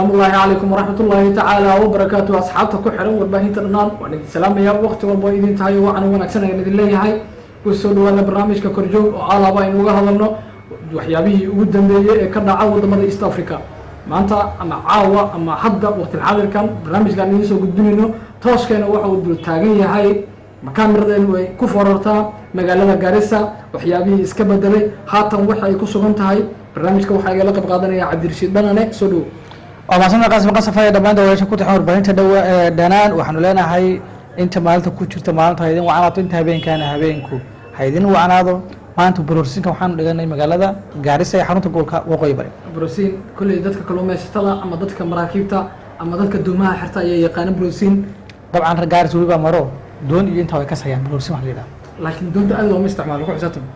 السلام الله عليكم ورحمة الله تعالى وبركاته أصحابته كحرم والباهين ترنان وعليكم السلام يا وقت والباهين تهاي وعنا ونكسنا يا نذي الله هاي وصلوا على برنامج ككرجو وعلى باين وجهنا وحيابه ودن بيه كنا عاود مدى إست أفريقيا ما أنت أما عاوة أما حد وقت الحاضر كان برنامج قاعد ينسوا قدامنا توش كان واحد التاجية هاي مكان مردين وكفررتا مقالة جارسة وحيابه إسكبدلي حتى وحي كسبنت هاي برنامج كوحي لقب قادنا يا عبد الرشيد بنا سلو ومعصمنا قاسم قصفة دمان دواشة كنت حور بهنت دانان وحنو لنا هاي انت مالتا كوتشرت مالتا هايدين وعناطو انت هبين كان هبينكو هايدين وعناضو ما انتو بروسين كوحانو لغانا مقالة غارسة حرونتا قولكا وقوي بري بروسين كل دادك كلوميشتلا اما دادك مراكيبتا اما دادك دوماها حرتا يقانا بروسين طبعا غارس ويبا مرو دون ينتا ويكاسيان بروسين وحليدا لكن دون دا أدو مستعمال وكو حساتهم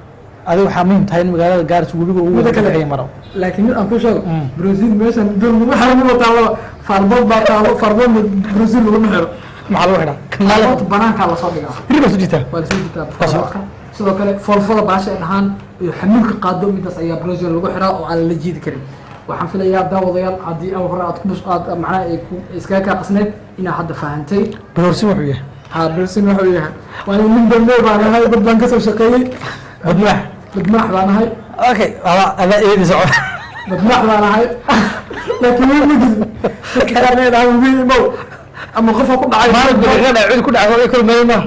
هذا حامين تاين مقالة غارس ويبا ويبا مرو لكن من أنكو شاو بروسين ميشان دون محرم وطالو فاربون باطالو فاربون بروسين لغو محرم معلومة هنا فاربون بنانك على صادقة ريبا سجيتا ولا سجيتا فاربون sidoo kale foolfada baasha dhahaan iyo xamuulka qaado midaas ayaa brazil lagu xiraa oo aan la jiidi karin waxaan filayaa daawadayaal haddii aan hore aad ku macnaha ay iskaga ka qasneed inaad hadda fahantay brazil wuxuu yahay brazil wuxuu yahay waa nin dambe baan ahay dad baan ka soo shaqeeyay badmaax baan ahay okay ada eedi socod badmaax baan ahay laakiin ma gidi kaarnay dhahay wiil mow ama qofka ku dhacay maalin cid ku dhacay kul meeyma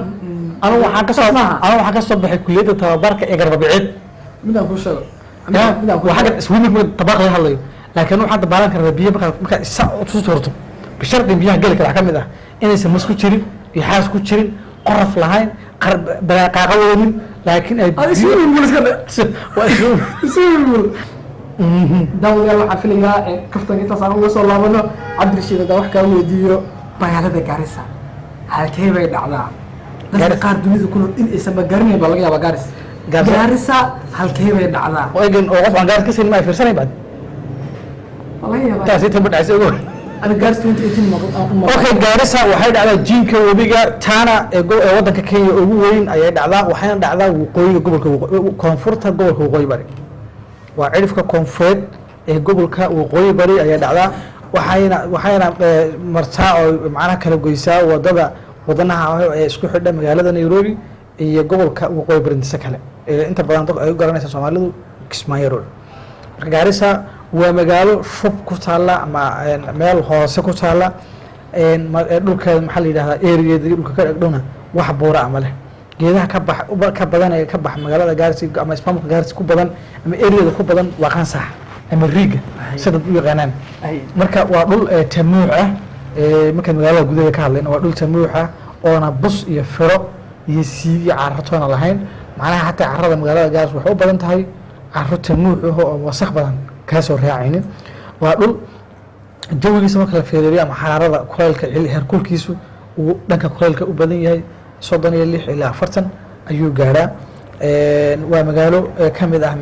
أنا وحكى صبح كلية تبارك إجر ربيعات. من أبو شو؟ وحكى سويني من طباخ يهلا لكن واحد بارك الربيع بقى تصورته بشرط إن بيها قال لك الحكم ده إن يسمى سكوتشرين يحاس سكوتشرين قرف لهاين قرب بقاقوين لكن سوي المولس كذا سوي المول داود يا واحد في الإنجاء كفتني تصور وصل الله منه عبد الرشيد ده وحكى وديو بيالده غارسة هالكي بيد على dadka qaar dunida ku nool in aysan magaranay baa laga yaabaa Garissa halkee bay dhacdaa oo eegan oo qof aan gaar ka siin ma fiirsanay baad wallahi yaabaa taasi tan dhacayso ana Garissa 2018 okay Garissa waxay dhacdaa jinka wabiga Tana ee wadanka Kenya ugu weyn ayay dhacdaa waxayna dhacdaa waqooyiga gobolka koonfurta gobolka waqooyi bari waa cirifka koonfureed ee gobolka waqooyi bari ayay dhacdaa waxayna martaa oo macnaha kala goysaa wadada wadanaha ee isku xidha magaalada Nairobi iyo gobolka waqooyi bari kale inta badan dad ay garanaysa Soomaalidu Kismaayo road marka Garissa waa magaalo shub ku taala ama meel hoose ku taala dhulka maxaa la yiraahdaa area dhulka ka dhagdhona wax buura ama leh geedaha ka badan ee ka bax magaalada Garissa ama ismaamulka Garissa ku badan ama area ku badan waa qansax ama riiga sida u yaqaanaan marka waa dhul tamuuc ah marka magaalada gudaha ka hadlayna waa dhul tamuuxa oo na bus iyo firo iyo siigi carratoona lahayn macnaha hatta carrada magaalada Garissa waxay u badan tahay carro tamuux oo wasakh badan ka soo raacaynin waa dhul jawigiisa marka la fiiriyo ama xaraarada kuleylka heerkulkiisu uu dhanka kuleylka u badan yahay 36 ilaa 40 ayuu gaaraa waa magaalo kamid ah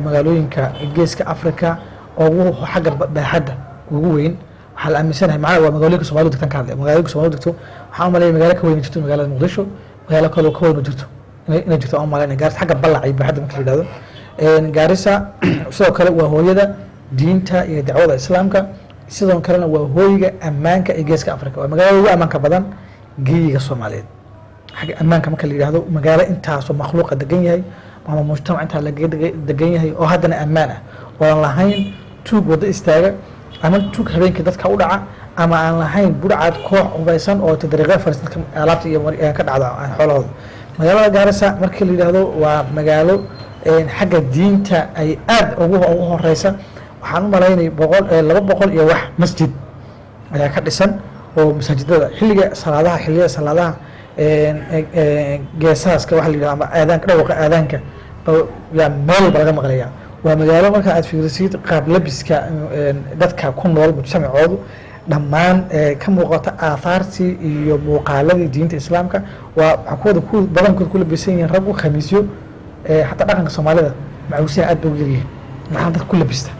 magaalooyinka geeska Afrika oo xagga baaxadda ugu weyn waxaa la aaminsanahay macnaha waa magaalooyinka Soomaalidu degtan ka hadlay magaalooyinka Soomaalidu degto waxaa u maleeyahay magaalo ka weyn jirto magaalada Muqdisho magaalo kale ka weyn jirto inay jirto oo maleeyahay Garissa xagga balac iyo baaxadda marka la yiraahdo Garissa sidoo kale waa hooyada diinta iyo dacwada islaamka sidoo kalena waa hooyga ammaanka ee geeska Afrika waa magaalada ugu ammaanka badan geeyiga Soomaaliyeed xagga ammaanka marka la yiraahdo magaalo intaas oo makhluuqa degan yahay ama mujtamac inta la degan yahay oo haddana ammaan ah oo lahayn tuug wada istaaga ama tuug habeenkii dadka u dhaca ama aan lahayn burcad koox ubaysan oo tadriiqa farsadka alaabta iyo ka dhacda xoolahooda magaalada Garissa markii la yiraahdo waa magaalo xagga diinta ay aad ugu horeysa waxaan u maleynay 200 iyo wax masjid ayaa ka dhisan oo masaajidada xilliga salaadaha geesaaska waxa la yiraahdo ama aadaanka dhawqa aadaanka yaa meel laga maqlayaa waa magaalo marka aad fiirisid qaab labiska dadka ku nool mujtamacoodu dhammaan ka muuqata aahaartii iyo muuqaaladii diinta islaamka waa xakuwada ku badankood ku labisan yihiin rag u khamiisyo حتى dhaqanka Soomaalida macawsiya aad buu yiri maxaa dad ku labista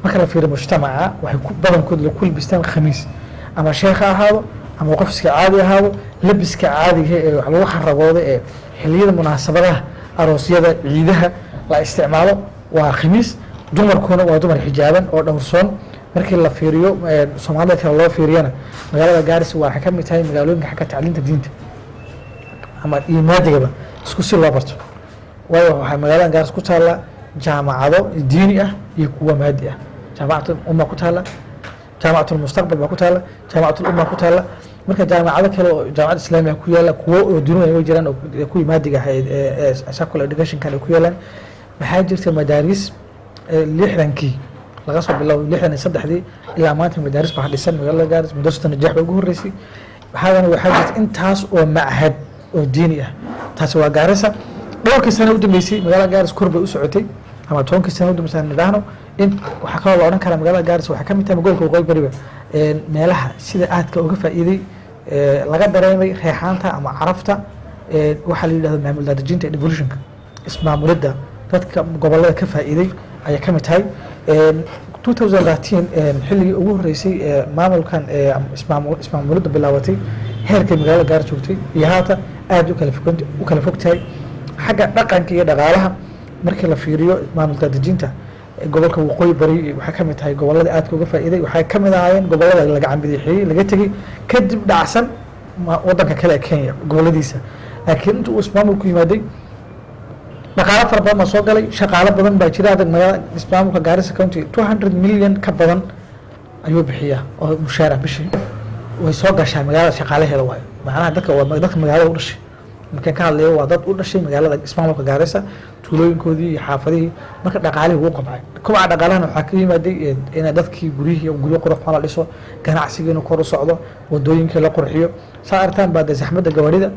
marka la fiiriyo mujtamaca waxay ku badankood la kulbistaan khamiis ama sheekh ahaado ama qofka caadi ahaado labiska caadiga ee wax lagu xaragoodo ee xilliyada munaasabadaha aroosyada ciidaha la isticmaalo waa khamiis dumarkuna waa dumar xijaaban oo dhowrsoon markii la fiiriyo Soomaalida kale loo fiiriyana magaalada Garissa waxay ka mid tahay magaalooyinka xagga tacliinta diinta ama iyo maadigaba isku si loo barto waayo waxay magaalada Garissa ku taala jaamacado diini ah iyo kuwa maadi ah jaamacatu umma ku taala jaamacatu mustaqbal ba ku taala jaamacatu umma ku taala marka jaamacado kale oo jaamacad islaamiga ku yaala kuwa oo diinuhu ay jiraan oo kuwa maadiga ah secular education kan ku yaalan maxaa jirta madaaris 60kii laga soo bilaabo 63dii ilaa maanta madaaris baa dhisan magaalada Garissa madrasada Najax ugu horeysay waxaa jirta intaas oo macahad oo diini ah taas waa Garissa dhowrkii sano u dambeysay magaalada Garissa kor bay u socotay ama 10kii sano u dambeysay nidaano in waxa kale oo oran kara magaalada Garissa waxa ka mid tahay gobolka Waqooyi Bari meelaha sida aadka uga faa'iiday laga dareemay reexaanta ama carafta waxa la yiraahdo maamul daadajinta evolutionka ismaamulada dadka gobolada ka faa'iiday ayaa ka mid tahay 2013 xilligii ugu horeysay maamulkan ismaamulada bilaabatay heerkay magaalada Garissa joogtay iyo haata aad u kala fogtahay xagga dhaqanka iyo dhaqaalaha markii la fiiriyo maamul daadajinta gobolka Waqooyi Bari waxa ka mid tahay gobolada aadka uga faa'iiday waxa ka mid ahaayeen gobolada laga cambidixiyay laga tagay kadib dhacsan wadanka kale ee Kenya goboladiisa laakiin intuu ismaamulku yimaaday dhaqaale fara badan soo galay shaqaale badan baa jira adag magaalada ismaamulka Garissa County 200 milyan ka badan ayuu bixiyaa oo mushaar bishii way soo gashaa magaalada shaqaalaheeda waayo macnaha dadka magaalada u dhashay markaan ka hadlayo waa dad u dhashay magaalada ismaamulka Garissa tuulooyinkoodii iyo xaafadihii marka dhaqaalihii uu qabcay kuwa dhaqaalahan waxa ka yimaaday in dadkii guryo qurux badan la dhiso ganacsigiina kor u socdo wadooyinka la qurxiyo saartaan baad zaxmadda gawaarida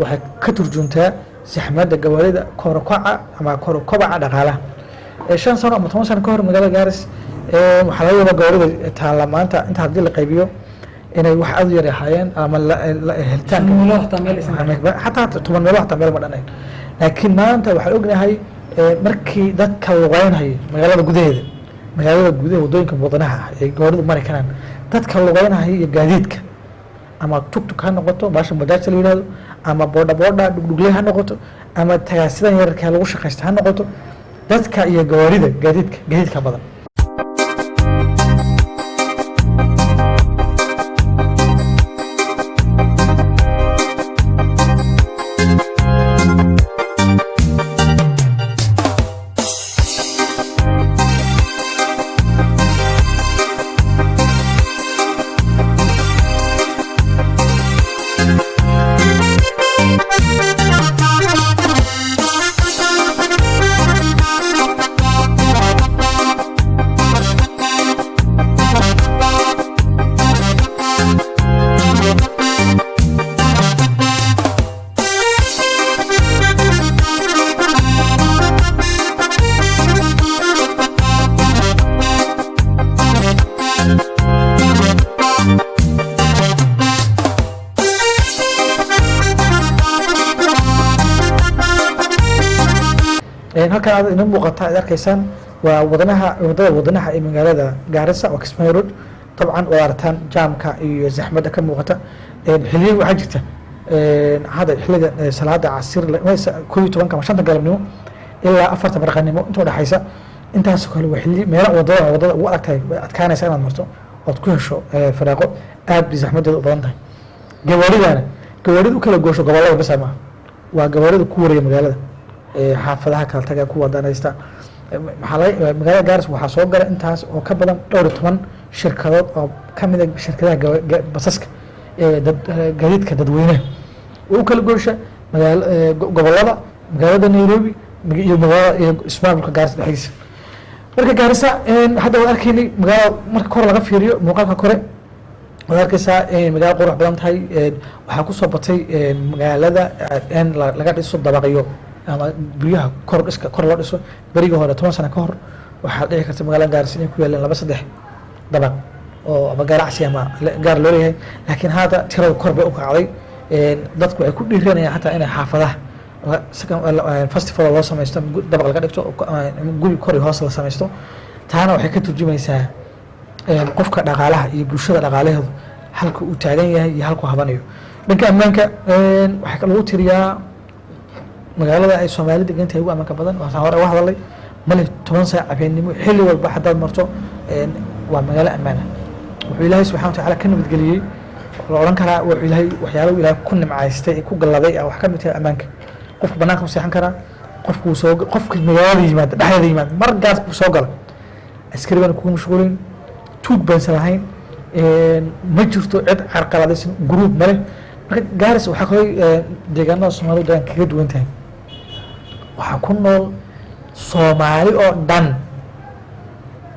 waxay ka turjuntaa zaxmadda gawaarida kor u kaca ama kor u kaca dhaqaalaha 5 sano ama 10 sano ka hor magaalada Garissa waxa laga yaabaa gawaarida taala maanta inta hadii la qaybiyo inay wax aad u yar yahaayeen ama helitaanka xataa 10 meelo xataa meel ma dhanayn laakiin maanta waxaan ognahay markii dadka luqeynayay magaalada gudaheeda wadooyinka wadanaha ay gawaaridu mari karaan dadka luqeynayay iyo gaadiidka ama tuk-tuk ha noqoto baasha bajaaj la yiraahdo ama boodha dhugdhugle ha noqoto ama tagaasidan yararka lagu shaqeysto ha noqoto dadka iyo gawaarida gaadiidka badan halkan aad inoo muuqata aad arkaysaan waa wadanaha ee magaalada Garissa oo Kismaayo Road طبعا oo artaan jaamka iyo zaxmadda ka muuqata xilliyo waxa jirta hada xilliga salaada casir 12 ama 5 galabnimo ilaa 4 barqanimo inta dhaxaysa intaas kale waa xilli meel wadada u adagtahay adkaanaysa inaad marto oo ku hesho faraaqo aad zaxmadda u badan tahay gawaaridu kala goosho gobolada bas ama waa gawaaridu ku wareegay magaalada xaafadaha kala taga ku wadanaysta magaalada Garissa waxa soo galay intaas oo ka badan 12 shirkadood oo kamid ah shirkadaha basaska gaadiidka dadweynaha oo kala goosha gobolada magaalada Nairobi iyo magaalada ismaamulka Garissa dhexdiisa marka Garissa hadda waan arkaynay magaalada marka kor laga fiiriyo muuqaalka kore waan arkaysaa magaalo qurux badan tahay waxa ku soo batay magaalada in laga dhiso dabaqyo ama biyaha kor loo dhiso bariga hore 10 sano ka hor waxa dhici karta magaalada Garissa inay ku yeelaan 2-3 dabaq oo ama ganacsi ama gaar loo leeyahay laakiin hada tirada kor bay u kacday dadku ay ku dhiiranayaan xataa inay xaafadaha festival loo sameesto dabaq laga dhigto guri kor iyo hoos la sameesto taana waxay ka turjumaysaa qofka dhaqaalaha iyo bulshada dhaqaalaheedu halka uu taagan yahay iyo halka uu habanayo dhanka ammaanka waxa lagu tiriyaa magaalada ay Soomaalidu degan tahay ugu amaanka badan waxa hore wax hadalay mali 10 saac habeenimo xilli walba hadaad marto waa magaalo ammaana wuxuu ilaahay subxana watacaala ka nabadgeliyey la odhan karaa wuxuu ilaahay waxyaalo ilaahay ku nimcaystay ku galladay wax ka mid tahay ammaanka qofka banaanka u seexan karaa qofka magaalada yimaada dhexdeeda yimaada markaas buu soo gala askari baan kugu mashquulin tuug baansan lahayn ma jirto cid carqaladaysan gruub male marka gaaris waxaa kaloo deegaanada soomaalida deegaan kaga duwan tahay waxaa ku nool soomaali oo dhan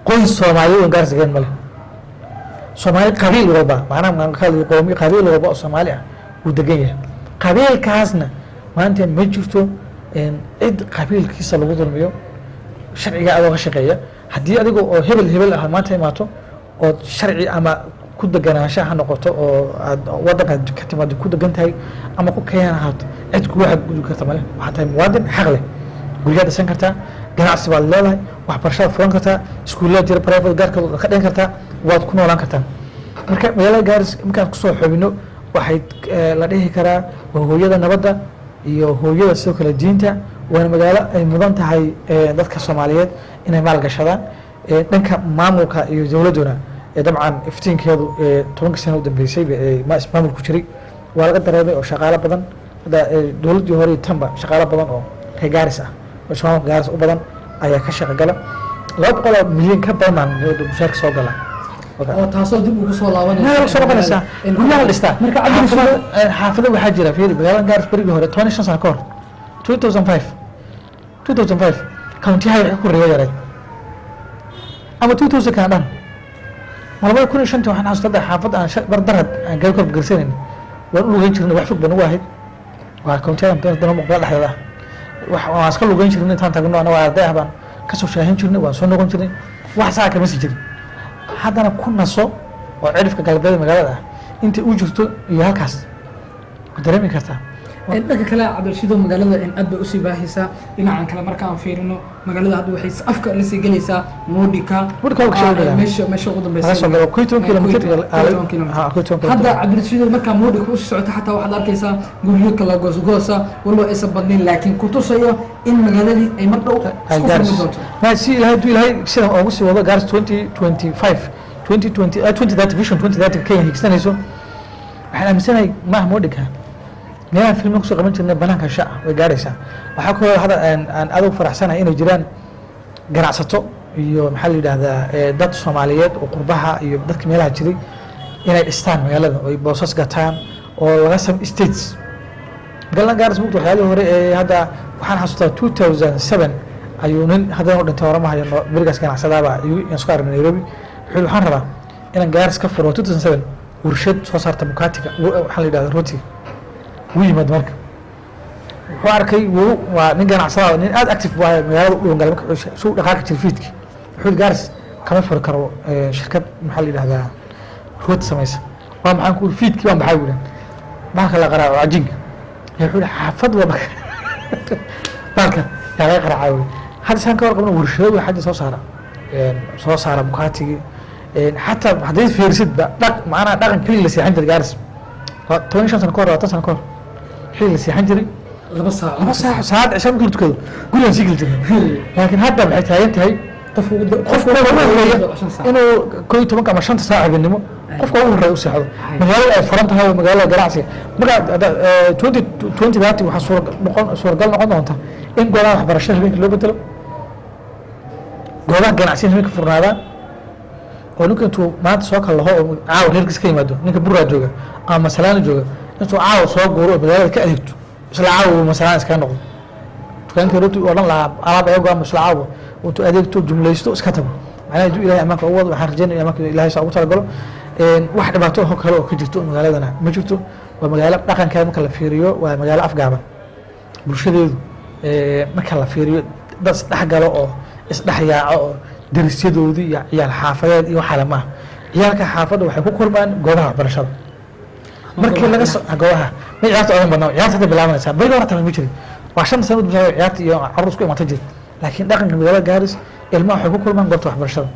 qoys soomaali oo gaaris degan male soomaali qabiil walba macnaha qoomi qabiil walba oo soomaali ah wuu degan yahay qabiilkaasna maanta ma jirto cid qabiilkiisa lagu dulmiyo sharciga adoo ka shaqeeya haddii adiga oo hebel ah maanta imaato ood sharci ama ku deganaansha ha noqoto oo aad wadanka ka timaado ku degan tahay ama ku keenan ahaato cid kugu xadgudbi karta male waxaa tahay muwaadin xaq leh gurigaad dhisan kartaa ganacsi baad leedahay waxbarashada furan kartaa iskuullada jira private gaarkooda ka dhigan kartaa waad ku noolaan kartaa marka magaalada gaaris markaan kusoo xubino waxay la dhihi karaa waa hooyada nabadda iyo hooyada sidoo kale diinta waana magaalo ay mudan tahay dadka soomaaliyeed inay maalgashadaan dhanka maamulka iyo dowladduna dabcan iftiinkeedu 10 sano u dambeysay maamulku jiray waa laga dareemay oo shaqaalo badan dowladdii hore tanba shaqaalo badan oo reer gaaris ah oo maamulka gaaris u badan ayaa ka shaqo gala 200 milyan ka badan mushaarka soo gala oo taasoo dib ugu soo laabanaysa guryaha dhistaa marka xaafado waxaa jira fiiri magaalada gaaris berigii hore 15 sano ka hor 2005 countiyaha waxay ku reeyo yareed ama 2000 kan dhan malabada 2005 waxaan xasuustaa xaafad aan bardarad aan gaari kor garsanaynin waan u lugeyn jirnay wax fog baan ugu ahayd waa countiyaha dana muqdisho dhexdeeda waan iska lugeyn jirnay intaan tagno ana waa arday ah baan kasoo shaahin jirnay waan soo noqon jirnay wax saa kama sii jirin haddana ku naso oo cirifka galbeed magaalada ah inta u jirto iyo halkaas ku dareemi kartaa dhanka kale cabdilshido magaalada in aad bay usii baahaysaa dhinacan kale markaan fiirino magaalada hadda waxay afka la sii gelaysaa moodhika meesha ugu dambeysa hadda cabdilshido markaa moodhika usii socota xataa waxaad arkaysaa guryo kala goosgoosa walba aysan badnayn laakiin ku tusayo in magaaladii ay mar dhow isku furmi doonto si ilaahay sidan oogu sii wado gaaris 2030 vision 2030 Kenya higsanayso waxaan aaminsanahay maaha moodhika meelaha filmka kusoo qaban jirnay banaanka shaca way gaaraysaa waxaa kaloo hadda aan aad ugu faraxsanahay inay jiraan ganacsato iyo maxaa la yidhaahdaa dad soomaaliyeed oo qurbaha iyo dadka meelaha jiray inay dhistaan magaalada oo ay boosas gataan oo laga states magaalada gaaris mugta waxyaalihii hore ee hadda waxaan xasuustaa 2007 ayuu nin haddana u dhintay horamahayo berigaas ganacsadaaba aan isku aragnay Nairobi wuxuu waxaan rabaa inaan gaaris ka furo 2007 warshad soo saarta bukaatiga waxaa la yidhahdaa rootiga wuu yimaad marka wuxuu arkay waa nin ganacsada nin aad active waa magaalada u dhangal marka suu dhaqaaqi jiray fiidki wuxuu gaaris kama furi karo shirkad maxaa la yidhahdaa rooti samaysa waa maxaan ku fiidki waan baxay wulan baalka la qaraaco cajiinka wuxuu xaafad walba baalka yaa laga qaraaca hadda saan ka warqabno warshado xagga soo saara bukaatigi xataa hadday fiirsid macnaha dhaqan keliya la seexan jiray gaaris 15 sano ka hor 20 sano ka hor xilli la seexan jiray laba saac saacad cisho markii la tukado gurigaan sii geli jirnay laakiin hadda waxay taagan tahay qofka inuu 11 ama 5 saac habeenimo qofka ugu horeeya u seexdo magaalada ay furan tahay magaalada ganacsiga marka 2030 waxaa suuragal noqon doonta in goobaha waxbarashada habeenkii loo bedelo goobaha ganacsiga habeenka furnaadaan oo ninka intuu maanta soo kala laho oo caawa reerkiis ka yimaado ninka buraa jooga ama masalaana jooga intuu caawa soo guuro oo magaalada ka adeegto isla caawa masalaan iskaga noqdo dukaanka rooti oo dhan lahaa alaab ayago ama isla caawa intuu adeegto jumlaysto iska tago macnaha hadduu ilaahay ammaanka ugu wado waxaan rajeynaya ammaanka ilaahay saa ugu talagalo wax dhibaato oo kale oo ka jirto magaaladana ma jirto waa magaalo dhaqankeeda marka la fiiriyo waa magaalo afgaaban bulshadeedu marka la fiiriyo dad isdhex galo oo isdhex yaaco oo darisyadoodii iyo ciyaal xaafadeed iyo waxaa lama ah ciyaalka xaafadda waxay ku kulmaan goobaha waxbarashada markii laga soo goobaha ma ciyaarta odan badnaa ciyaarta hadda bilaabanaysaa beriga hore tala ma jirin waa 5 sano dib ciyaarta iyo carruur isku imaata jir laakiin dhaqanka magaalada gaaris ilmaha waxay ku kulmaan goobta waxbarashada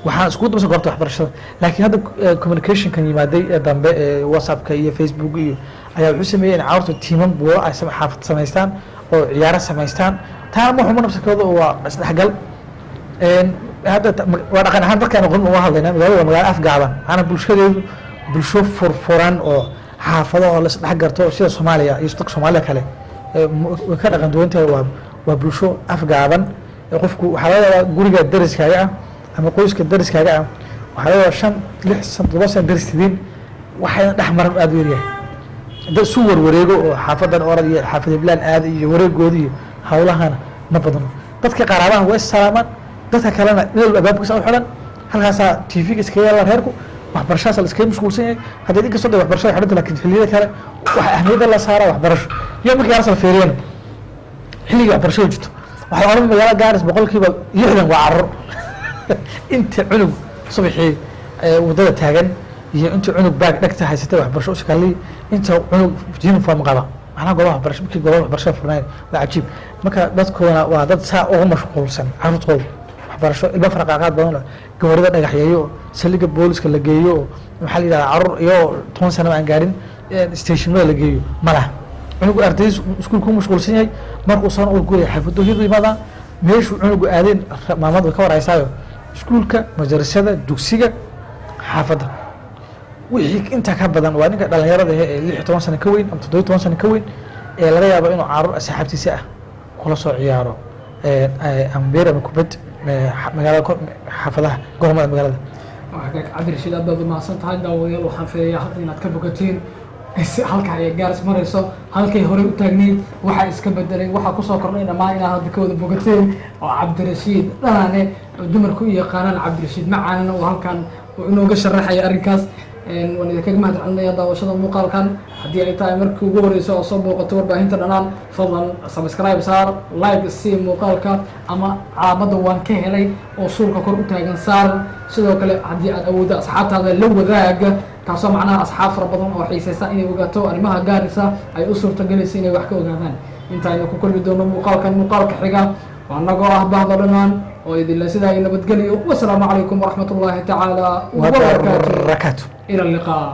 waxaan isku dubsan goobta waxbarashada laakiin hadda communication kan yimaaday ee dambe ee whatsappka iyo facebook iyo ayaa wuxuu sameeyay in carruurta tiiman buulo ay xaafad samaystaan oo ciyaaro samaystaan taana ma xumo nafsadooda waa isdhexgal hadda waa dhaqan ahaan dadkaan aqoon uga hadlaynaa magaalada waa magaalo afgaaban waxaana bulshadeedu bulsho furfuran oo xaafado oo las dhex garto sida Soomaaliya iyo dadka Soomaaliya kale way ka dhaqan duwan tahay waa bulsho afgaaban qofku waxaa laga yaabaa guriga dariskaaga ah ama qoyska dariskaaga ah waxaa laga yaabaa 5 6 7 sano daristidiin waxayna dhex maran aad u yaryahay dad suu warwareego oo xaafadan orad iyo xaafada bilaan aad iyo wareegoodi iyo hawlahana ma badano dadka qaraabaha way salaamaan dadka kalena meel albaabkiisa u xiran halkaasaa TV-ga iskaga yaala reerku waxbarashadaas la iskaga mashquulsan yahay haddii idinka soo waxbarashada xidhanta laakiin xilliyada kale waxa ahmiyadda la saaraa waxbarasho iyo markii la fiiriyeen xilliga waxbarashada jirto waxay oran magaalada Gaaris 60% waa carruur inta cunug subaxii wadada taagan iyo inta cunug baag dhagta haysatay waxbarasho u shaqaalay inta cunug uniform qaba macnaha goobaha waxbarasho markii goobaha waxbarashada furnay waa cajiib marka dadkoona waa dad saa ugu mashquulsan carruurtooda waxbarasho ilba farqaaqaad badan gawarida dhagaxyeeyo saliga booliska la geeyo waxa la yiraahdaa carruur iyo 10 sano aan gaarin stationada la geeyo malaha cunugu ardaydu iskuulku mashquulsan yahay markuu soo u guuray xafado hirimada meeshu cunugu aadeen maamadu ka waraysayo iskuulka madrasada dugsiga xaafada wixii inta ka badan waa ninka dhalinyarada ee 16 sano ka weyn ama 17 sano ka weyn ee laga yaabo inuu carruur asxaabtiisa ah kula soo ciyaaro ambeer ama kubad magaalada xaafadaha gobolka magaalada waxaad cabdirashiid aad baad mahadsan tahay daawayaal waxaan filayaa hadda inaad ka bogatiin halka ay Gaaris marayso halkay hore u taagneed waxa iska bedelay waxa ku soo kordhay dhamaan inaad hadda ka wada bogateen oo cabdirashiid dhanaane dumarku u yaqaanaan cabdirashiid macaan oo halkan inooga sharaxay arrinkaas waan idinkaga mahadcelinayaa daawashada muuqaalkan haddii ay tahay markii ugu horeyso oo soo booqato warbaahinta dhanaan fadlan subscribe saar like si muuqaalka ama caabada waan ka helay oo suulka kor u taagan saar sidoo kale haddii aad awooddo asxaabtaada la wadaag taasoo macnaha asxaab fara badan oo xiisaysa inay ogaato arrimaha Garissa ay u suurtagelayso inay wax ka ogaadaan intaaynu ku kulmi doono muuqaalka xiga waa anagoo ah bahda dhanaan oo idinla sidaa nabadgeliyo wasalaamu calaykum waraxmatullaahi tacaala wabarakaatuh إلى اللقاء.